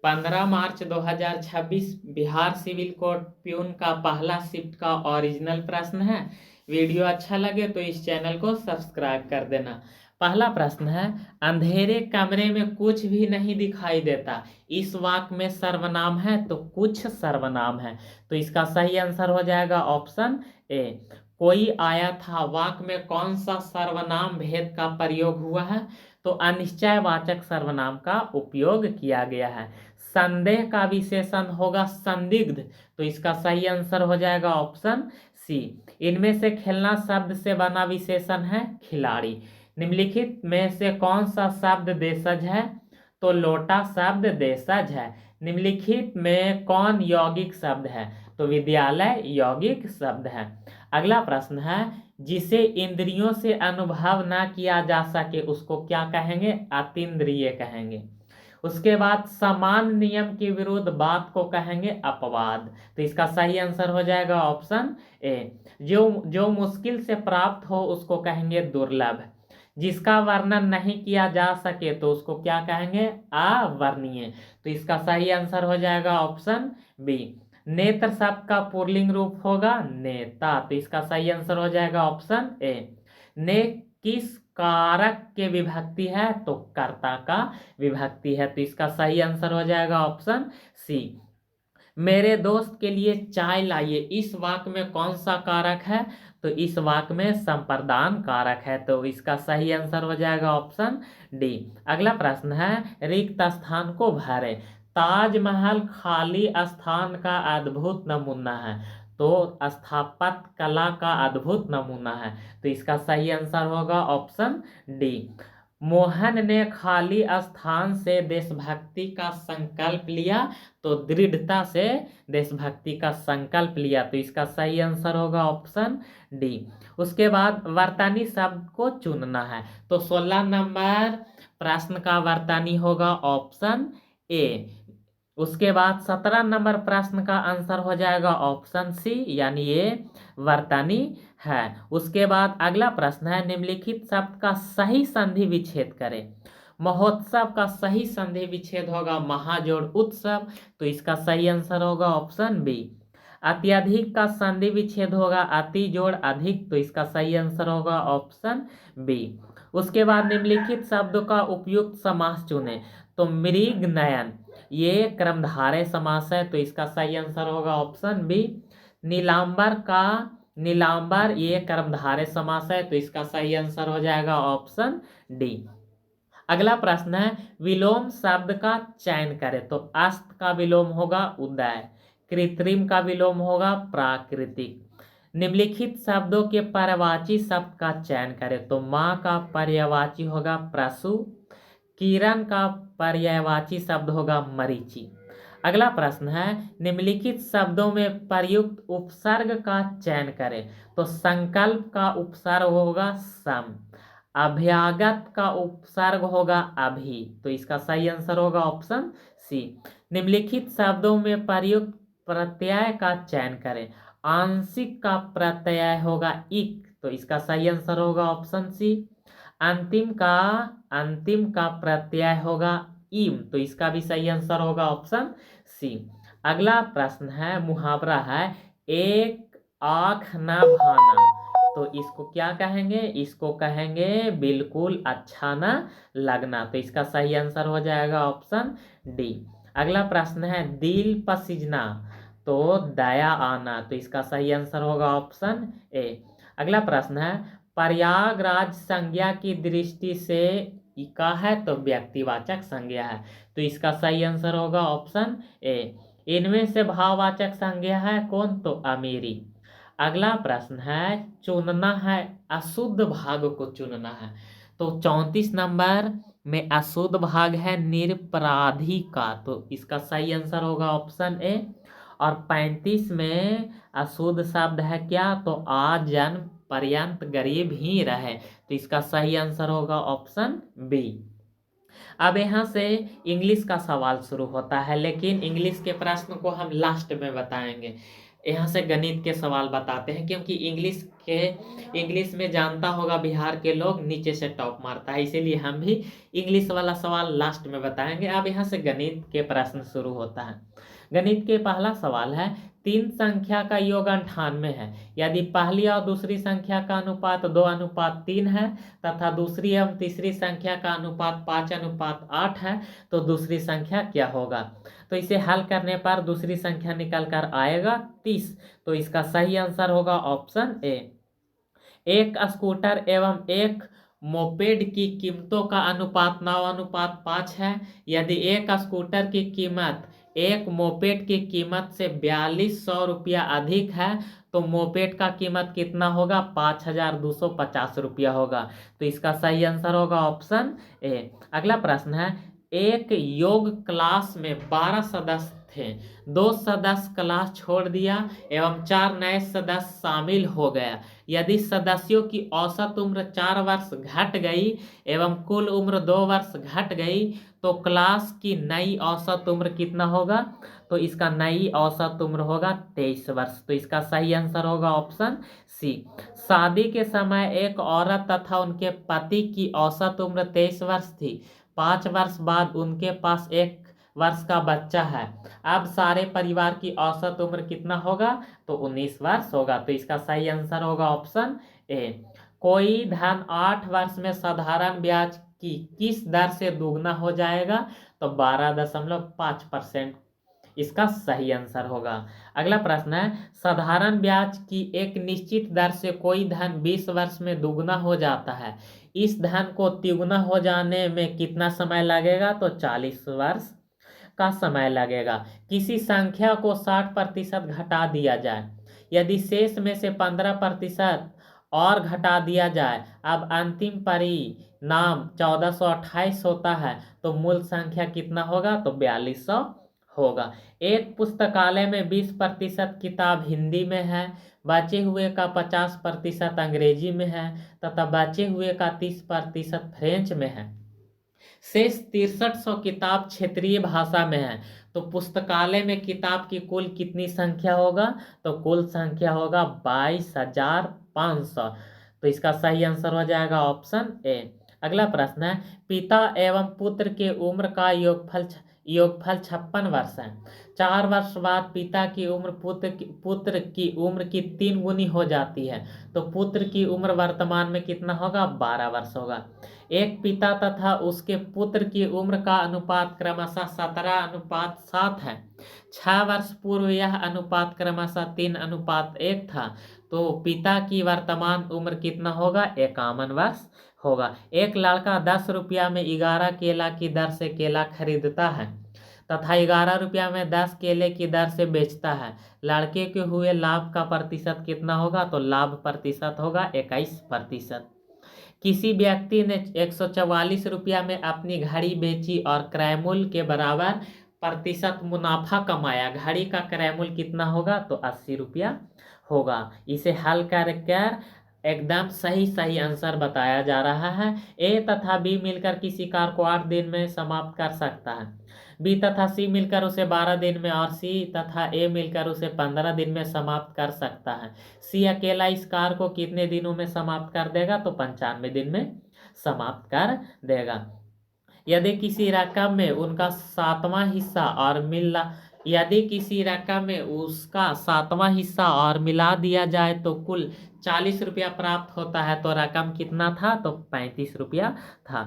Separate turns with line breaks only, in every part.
15 मार्च 2026 Bihar civil code peon का पहला shift का ओरिजिनल प्रश्न है। वीडियो अच्छा लगे तो इस चैनल को सब्सक्राइब कर देना। पहला प्रश्न है, अंधेरे कमरे में कुछ भी नहीं दिखाई देता, इस वाक्य में सर्वनाम है तो कुछ सर्वनाम है। तो इसका सही आंसर हो जाएगा ऑप्शन ए, कोई आया था। वाक्य में कौन सा सर्वनाम भेद का प्रयोग हुआ है? तो अनिश्चयवाचक सर्वनाम का उपयोग किया गया है। संदेह का विशेषण होगा संदिग्ध, तो इसका सही आंसर हो जाएगा ऑप्शन सी। इनमें से खेलना शब्द से बना विशेषण है खिलाड़ी। निम्नलिखित में से कौन सा शब्द देशज है? तो लोटा शब्द देशज है। निम्नलिखित में कौन यौगिक शब्द है? तो विद्यालय यौगिक शब्द है। अगला प्रश्न है, जिसे इंद्रियों से अनुभव ना किया जा सके उसको क्या कहेंगे? अतीन्द्रिय कहेंगे। उसके बाद समान नियम के विरुद्ध बात को कहेंगे अपवाद। तो इसका सही आंसर हो जाएगा ऑप्शन ए, जो मुश्किल से प्राप्त हो उसको कहेंगे दुर्लभ। जिसका वर्णन नहीं किया जा सके तो उसको क्या कहेंगे? अवर्णनीय। तो इसका सही आंसर हो जाएगा ऑप्शन बी। नेत्र शब्द का पुल्लिंग रूप होगा नेता, तो इसका सही आंसर हो जाएगा ऑप्शन ए। ने किस कारक के विभक्ति है? तो कर्ता का विभक्ति है, तो इसका सही आंसर हो जाएगा ऑप्शन सी। मेरे दोस्त के लिए चाय लाइए, इस वाक्य में कौन सा कारक है? तो इस वाक्य में संप्रदान कारक है, तो इसका सही आंसर हो जाएगा ऑप्शन डी। अगला प्रश्न है, रिक्त स्थान को भरे। ताजमहल खाली स्थान का अद्भुत नमूना है, तो स्थापत्य कला का अद्भुत नमूना है, तो इसका सही आंसर होगा ऑप्शन डी। मोहन ने खाली स्थान से देशभक्ति का संकल्प लिया, तो दृढ़ता से देशभक्ति का संकल्प लिया, तो इसका सही आंसर होगा ऑप्शन डी। उसके बाद वर्तनी शब्द को चुनना है, तो 16 नंबर प्रश्न का वर्तनी होगा ऑप्शन ए। उसके बाद 17 नंबर प्रश्न का आंसर हो जाएगा ऑप्शन सी, यानी ये वर्तनी है। उसके बाद अगला प्रश्न है, निम्नलिखित शब्द का सही संधि विच्छेद करें। महोत्सव का सही संधि विच्छेद होगा महाजोड़ उत्सव, तो इसका सही आंसर होगा ऑप्शन बी। अत्यधिक का संधि विच्छेद होगा अति जोड़ अधिक, तो इसका सही आंसर होगा ऑप्शन बी। उसके बाद निम्नलिखित शब्दों का उपयुक्त समास चुने, तो मृग नयन ये क्रमधारय समास है, तो इसका सही आंसर होगा ऑप्शन बी। नीलांबर ये कर्मधारय समास है, तो इसका सही आंसर हो जाएगा ऑप्शन डी। अगला प्रश्न है, विलोम शब्द का चयन करें, तो अस्त का विलोम होगा उदय, कृत्रिम का विलोम होगा प्राकृतिक। निम्नलिखित शब्दों के पर्यायवाची शब्द का चयन करें, तो माँ का पर्यायवाची होगा प्रसु, किरण का पर्यायवाची शब्द होगा मरीचि। अगला प्रश्न है, निम्नलिखित शब्दों में प्रयुक्त उपसर्ग का चयन करें, तो संकल्प का उपसर्ग होगा सम, अभ्यागत का उपसर्ग होगा अभी, तो इसका सही आंसर होगा ऑप्शन सी। निम्नलिखित शब्दों में प्रयुक्त प्रत्यय का चयन करें, आंशिक का प्रत्यय होगा इक, तो इसका सही आंसर होगा ऑप्शन सी। अंतिम का प्रत्यय होगा इम, तो इसका भी सही आंसर होगा ऑप्शन सी। अगला प्रश्न है, मुहावरा है, एक आंख न भाना, तो इसको क्या कहेंगे? इसको कहेंगे बिल्कुल अच्छा न लगना, तो इसका सही आंसर हो जाएगा ऑप्शन डी। अगला प्रश्न है, दिल पसीजना, तो दया आना, तो इसका सही आंसर होगा ऑप्शन ए। अगला प्रश्न है, प्रयागराज संज्ञा की दृष्टि से इका है, तो व्यक्तिवाचक संज्ञा है, तो इसका सही आंसर होगा ऑप्शन ए। इनमें से भाववाचक संज्ञा है कौन? तो अमीरी। अगला प्रश्न है, चुनना है, अशुद्ध भाग को चुनना है, तो 34 नंबर में अशुद्ध भाग है निरपराधी का, तो इसका सही आंसर होगा ऑप्शन ए। और 35 में अशुद्ध शब्द है क्या? तो आजन्म पर्यंत गरीब ही रहे, तो इसका सही आंसर होगा ऑप्शन बी। अब यहाँ से इंग्लिश का सवाल शुरू होता है, लेकिन इंग्लिश के प्रश्न को हम लास्ट में बताएंगे। यहाँ से गणित के सवाल बताते हैं, क्योंकि इंग्लिश में जानता होगा बिहार के लोग नीचे से टॉप मारता है, इसीलिए हम भी इंग्लिश वाला सवाल लास्ट में बताएंगे। अब यहाँ से गणित के प्रश्न शुरू होता है। गणित के पहला सवाल है, तीन संख्या का योग 98 है, यदि पहली और दूसरी संख्या का अनुपात 2:3 है तथा दूसरी एवं तीसरी संख्या का अनुपात 5:8 है, तो दूसरी संख्या क्या होगा। तो इसे हल करने पर दूसरी संख्या निकल कर आएगा 30। तो इसका सही आंसर होगा ऑप्शन ए। एक स्कूटर एवं एक मोपेड की कीमतों का अनुपात 9:5 है, यदि एक स्कूटर की कीमत एक मोपेड की कीमत से 4200 रुपया अधिक है, तो मोपेड का कीमत कितना होगा, 5250 रुपया होगा। तो इसका सही आंसर होगा ऑप्शन ए। अगला प्रश्न है, एक योग क्लास में 12 सदस्य थे, 2 सदस्य क्लास छोड़ दिया एवं 4 नए सदस्य शामिल हो गया। यदि सदस्यों की औसत उम्र 4 वर्ष घट गई एवं कुल उम्र 2 वर्ष घट गई, तो क्लास की नई औसत उम्र कितना होगा। तो इसका नई औसत उम्र होगा 23 वर्ष। तो इसका सही आंसर होगा ऑप्शन सी। शादी के समय एक औरत तथा उनके पति की औसत उम्र 23 वर्ष थी। 5 वर्ष बाद उनके पास 1 वर्ष का बच्चा है। अब सारे परिवार की औसत उम्र कितना होगा, तो 19 वर्ष होगा। तो इसका सही आंसर होगा ऑप्शन ए। कोई धन 8 वर्ष में साधारण ब्याज की किस दर से दुगना हो जाएगा, तो 12.5% इसका सही आंसर होगा। अगला प्रश्न है, साधारण ब्याज की एक निश्चित दर से कोई धन 20 वर्ष में दुगना हो जाता है, इस धन को तिगुना हो जाने में कितना समय लगेगा, तो 40 वर्ष का समय लगेगा। किसी संख्या को 60% घटा दिया जाए, यदि शेष में से 15% और घटा दिया जाए, अब अंतिम परिणाम 1428 होता है, तो मूल संख्या कितना होगा, तो 4200 होगा। एक पुस्तकालय में 20% किताब हिंदी में है, बचे हुए का 50% अंग्रेजी में है तथा बचे हुए का 30% फ्रेंच में है। शेष 6300 किताब क्षेत्रीय भाषा में है, तो पुस्तकालय में किताब की कुल कितनी संख्या होगा, तो कुल संख्या होगा 22,500। तो इसका सही आंसर हो जाएगा ऑप्शन ए। अगला प्रश्न है, पिता एवं पुत्र के उम्र का योगफल 56 वर्ष है। 4 वर्ष बाद पिता की उम्र पुत्र की उम्र की 3 गुनी हो जाती है, तो पुत्र की उम्र वर्तमान में कितना होगा, 12 वर्ष होगा। एक पिता तथा उसके पुत्र की उम्र का अनुपात क्रमशः 17:7 है। 6 वर्ष पूर्व यह अनुपात क्रमशः 3:1 था, तो पिता की वर्तमान उम्र कितना होगा, 51 वर्ष होगा। एक लड़का 10 रुपया में 11 केला की दर से केला खरीदता है तथा 11 रुपया में 10 केले की दर से बेचता है। लड़के के हुए लाभ का प्रतिशत कितना होगा, तो लाभ प्रतिशत होगा 21%। किसी व्यक्ति ने 144 रुपया में अपनी घड़ी बेची और क्रय मूल्य के बराबर प्रतिशत मुनाफा कमाया। घड़ी का क्रय मूल्य कितना होगा, तो 80 रुपया होगा। इसे हल कर एकदम सही आंसर बताया जा रहा है। ए तथा बी मिलकर किसी कार को 8 दिन में समाप्त कर सकता है, बी तथा सी मिलकर उसे 12 दिन में और सी तथा ए मिलकर उसे 15 दिन में समाप्त कर सकता है। सी अकेला इस कार को कितने दिनों में समाप्त कर देगा, तो 95 दिन में समाप्त कर देगा। यदि किसी रकम में उनका 7वां हिस्सा और यदि किसी रकम में उसका 7वां हिस्सा और मिला दिया जाए तो कुल 40 रुपया प्राप्त होता है, तो रकम कितना था, तो 35 रुपया था।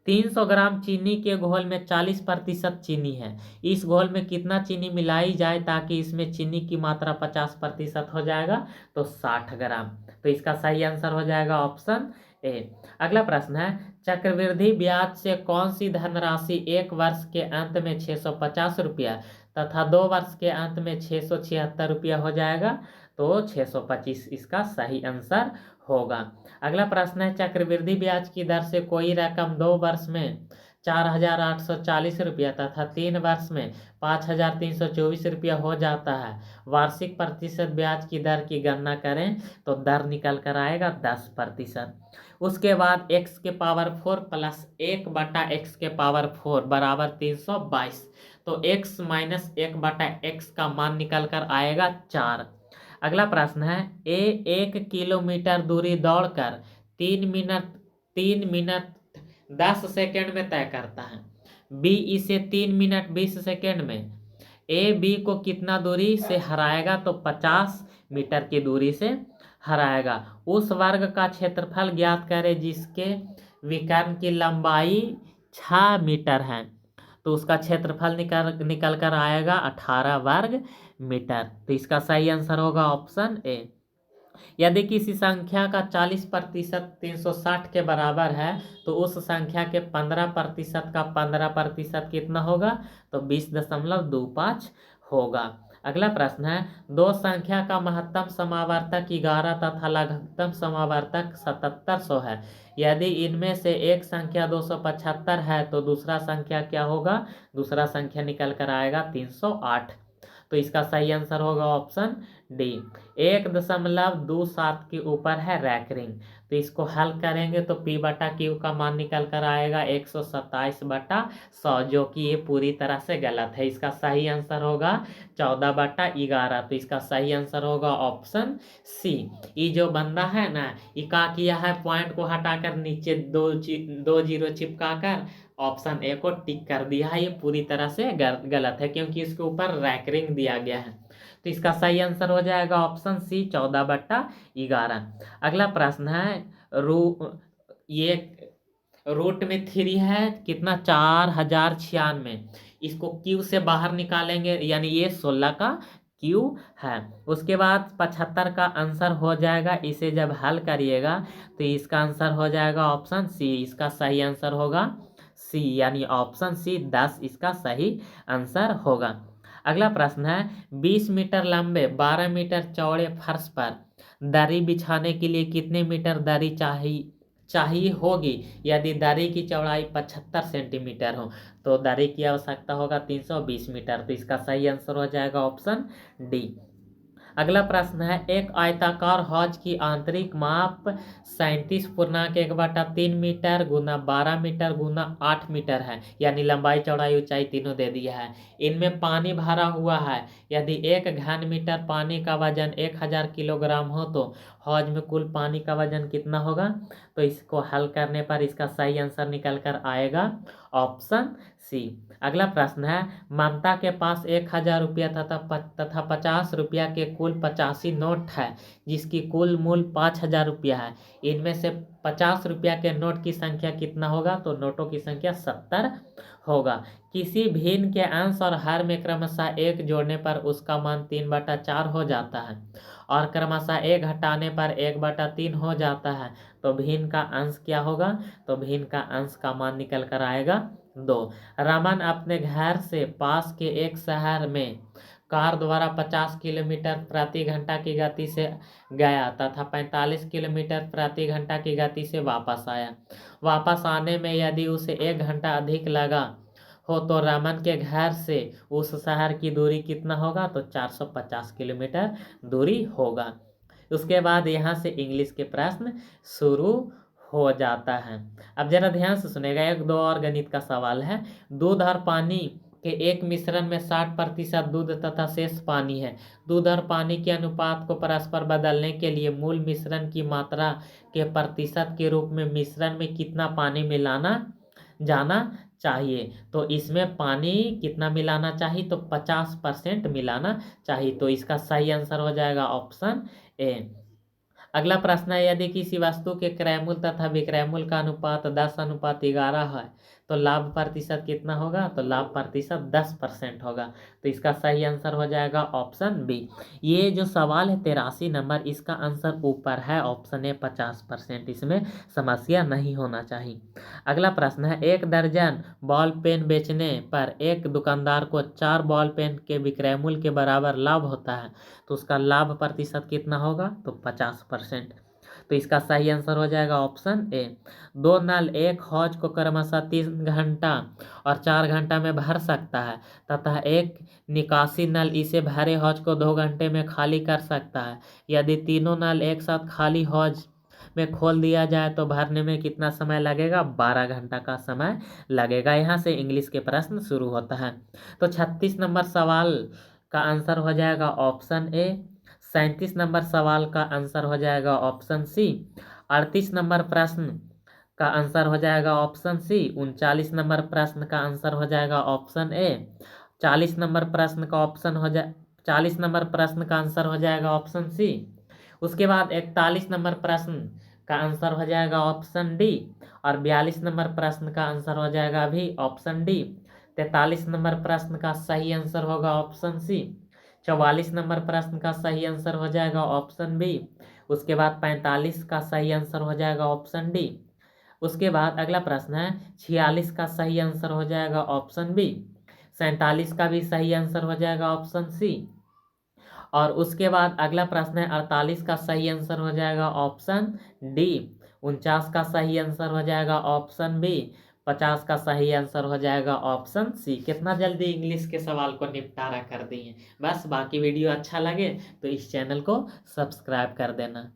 300 ग्राम चीनी के घोल में 40% चीनी है, इस घोल में कितना चीनी मिलाई जाए ताकि इसमें चीनी की मात्रा 50% हो जाएगा, तो 60 ग्राम। तो इसका सही आंसर हो जाएगा ऑप्शन ए। अगला प्रश्न है, चक्रवृद्धि ब्याज से कौन सी धनराशि 1 वर्ष के अंत में 650 रुपया तथा 2 वर्ष के अंत में 676 रुपया हो जाएगा, तो 625 इसका सही आंसर होगा। अगला प्रश्न है, चक्रवृद्धि ब्याज की दर से कोई रकम 2 वर्ष में 4,840 रुपया तथा 3 वर्ष में 5,324 रुपया हो जाता है। वार्षिक प्रतिशत ब्याज की दर की गणना करें, तो दर निकल कर आएगा 10%। उसके बाद x के पावर 4 प्लस 1/x के पावर 4 बराबर 322, तो x माइनस 1/x का मान निकल कर आएगा 4। अगला प्रश्न है ए 1 किलोमीटर दूरी दौड़कर 3 मिनट 10 सेकेंड में तय करता है। बी इसे 3 मिनट 20 सेकेंड में। ए बी को कितना दूरी से हराएगा? तो 50 मीटर की दूरी से हराएगा। उस वर्ग का क्षेत्रफल ज्ञात करें जिसके विकर्ण की लंबाई 6 मीटर है। तो उसका क्षेत्रफल निकल कर आएगा 18 वर्ग मीटर। तो इसका सही आंसर होगा ऑप्शन ए। यदि किसी संख्या का 40% 360 के बराबर है तो उस संख्या के 15% का 15% कितना होगा? तो 20.25 होगा। अगला प्रश्न है दो संख्या का महत्तम समावर्तक 11 तथा लघुत्तम समावर्तक 7700 है। यदि इनमें से एक संख्या 275 है तो दूसरा संख्या क्या होगा? दूसरा संख्या निकल कर आएगा 308। तो इसका सही आंसर होगा ऑप्शन डी। 1.27 के ऊपर है रैंक तो इसको हल करेंगे तो P बटा Q का मान निकल कर आएगा 127/100 जो कि ये पूरी तरह से गलत है। इसका सही आंसर होगा 14/11। तो इसका सही आंसर होगा ऑप्शन सी। ये जो बंदा है ना ये क्या किया है? पॉइंट को हटाकर नीचे दो जीरो चिपका कर ऑप्शन ए को टिक कर दिया है। ये पूरी तरह से गलत है क्योंकि इसके ऊपर रैंक दिया गया है। तो इसका सही आंसर हो जाएगा ऑप्शन सी 14/11। अगला प्रश्न है ये रूट में 3 है कितना? 4096। इसको क्यू से बाहर निकालेंगे यानी ये 16 का क्यू है। उसके बाद 75 का आंसर हो जाएगा। इसे जब हल करिएगा तो इसका आंसर हो जाएगा ऑप्शन सी। इसका सही आंसर होगा सी यानी ऑप्शन सी 10 इसका सही आंसर होगा। अगला प्रश्न है 20 मीटर लंबे 12 मीटर चौड़े फर्श पर दरी बिछाने के लिए कितने मीटर दरी चाहिए होगी? यदि दरी की चौड़ाई 75 सेंटीमीटर हो तो दरी की आवश्यकता होगा 320 मीटर। तो इसका सही आंसर हो जाएगा ऑप्शन डी। अगला प्रश्न है एक आयताकार हौज की आंतरिक माप 37.1/3 मीटर गुना 12 मीटर गुना 8 मीटर है यानी लंबाई चौड़ाई ऊंचाई तीनों दे दिया है। इनमें पानी भरा हुआ है। यदि 1 घन मीटर पानी का वजन 1000 किलोग्राम हो तो हौज में कुल पानी का वजन कितना होगा? तो इसको हल करने पर इसका सही आंसर निकल कर आएगा ऑप्शन सी। अगला प्रश्न है ममता के पास 1000 रुपया तथा 50 रुपया के कुल 85 नोट है जिसकी कुल मूल्य 5000 रुपया है। इनमें से 50 रुपया के नोट की संख्या कितना होगा? तो नोटों की संख्या 70 होगा। किसी भिन्न के अंश और हर में क्रमशः 1 जोड़ने पर उसका मान 3/4 हो जाता है और क्रमशः 1 घटाने पर 1/3 हो जाता है। तो भिन्न का अंश क्या होगा? तो भिन्न का अंश का मान निकल कर आएगा 2। रमन अपने घर से पास के एक शहर में कार द्वारा 50 किलोमीटर प्रति घंटा की गति से गया तथा 45 किलोमीटर प्रति घंटा की गति से वापस आया। वापस आने में यदि उसे 1 घंटा अधिक लगा हो तो रमन के घर से उस शहर की दूरी कितना होगा? तो 450 किलोमीटर दूरी होगा। उसके बाद यहाँ से इंग्लिश के प्रश्न शुरू हो जाता है। अब जरा ध्यान से सुनेगा। 1-2 और गणित का सवाल है। दूध और पानी के एक मिश्रण में 60% दूध तथा शेष पानी है। दूध और पानी के अनुपात को परस्पर बदलने के लिए मूल मिश्रण की मात्रा के प्रतिशत के रूप में मिश्रण में कितना पानी मिलाना जाना चाहिए? तो इसमें पानी कितना मिलाना चाहिए? तो 50% मिलाना चाहिए। तो इसका सही आंसर हो जाएगा ऑप्शन ए। अगला प्रश्न है यदि किसी वस्तु के क्रयमूल तथा विक्रयमूल का अनुपात 10:11 है तो लाभ प्रतिशत कितना होगा? तो लाभ प्रतिशत 10% होगा। तो इसका सही आंसर हो जाएगा ऑप्शन बी। ये जो सवाल है 83 नंबर इसका आंसर ऊपर है ऑप्शन ए 50%। इसमें समस्या नहीं होना चाहिए। अगला प्रश्न है 1 दर्जन बॉल पेन बेचने पर एक दुकानदार को 4 बॉल पेन के विक्रय मूल्य के बराबर लाभ होता है तो उसका लाभ प्रतिशत कितना होगा? तो 50%। तो इसका सही आंसर हो जाएगा ऑप्शन ए। 2 नल एक हौज को क्रमशः 3 घंटा और 4 घंटा में भर सकता है तथा एक निकासी नल इसे भरे हौज को 2 घंटे में खाली कर सकता है। यदि तीनों नल एक साथ खाली हौज में खोल दिया जाए तो भरने में कितना समय लगेगा? 12 घंटा का समय लगेगा। यहाँ से इंग्लिश के प्रश्न शुरू होता है। तो 36 नंबर सवाल का आंसर हो जाएगा ऑप्शन ए 37 नंबर सवाल का आंसर हो जाएगा ऑप्शन सी। 38 नंबर प्रश्न का आंसर हो जाएगा ऑप्शन सी। 39 नंबर प्रश्न का आंसर हो जाएगा ऑप्शन ए। 40 नंबर प्रश्न का 40 नंबर प्रश्न का आंसर हो जाएगा ऑप्शन सी। उसके बाद 41 नंबर प्रश्न का आंसर हो जाएगा ऑप्शन डी। और 42 नंबर प्रश्न का आंसर हो जाएगा अभी ऑप्शन डी। 43 नंबर प्रश्न का सही आंसर होगा ऑप्शन सी। 44 नंबर प्रश्न का सही आंसर हो जाएगा ऑप्शन बी। उसके बाद 45 का सही आंसर हो जाएगा ऑप्शन डी। उसके बाद अगला प्रश्न है 46 का सही आंसर हो जाएगा ऑप्शन बी। 47 का भी सही आंसर हो जाएगा ऑप्शन सी। और उसके बाद अगला प्रश्न है 48 का सही आंसर हो जाएगा ऑप्शन डी। 49 का सही आंसर हो जाएगा ऑप्शन बी। 50 का सही आंसर हो जाएगा ऑप्शन सी। कितना जल्दी इंग्लिश के सवाल को निपटारा कर दिए। बस बाकी वीडियो अच्छा लगे तो इस चैनल को सब्सक्राइब कर देना।